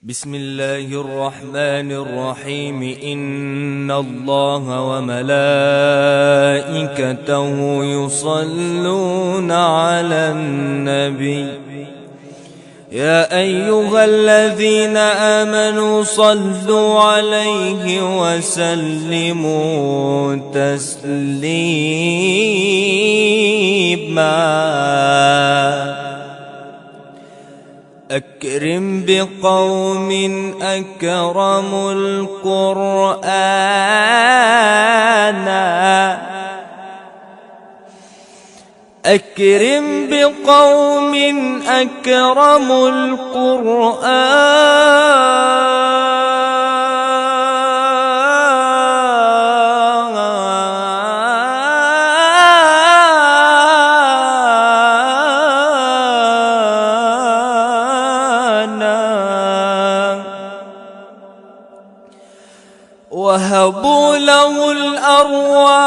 بسم الله الرحمن الرحيم. إن الله وملائكته يصلون على النبي يا أيها الذين آمنوا صلوا عليه وسلموا تسليما. أكرم بقوم أكرموا القرآن، أكرم بقوم أكرموا وهبوا له الأرواح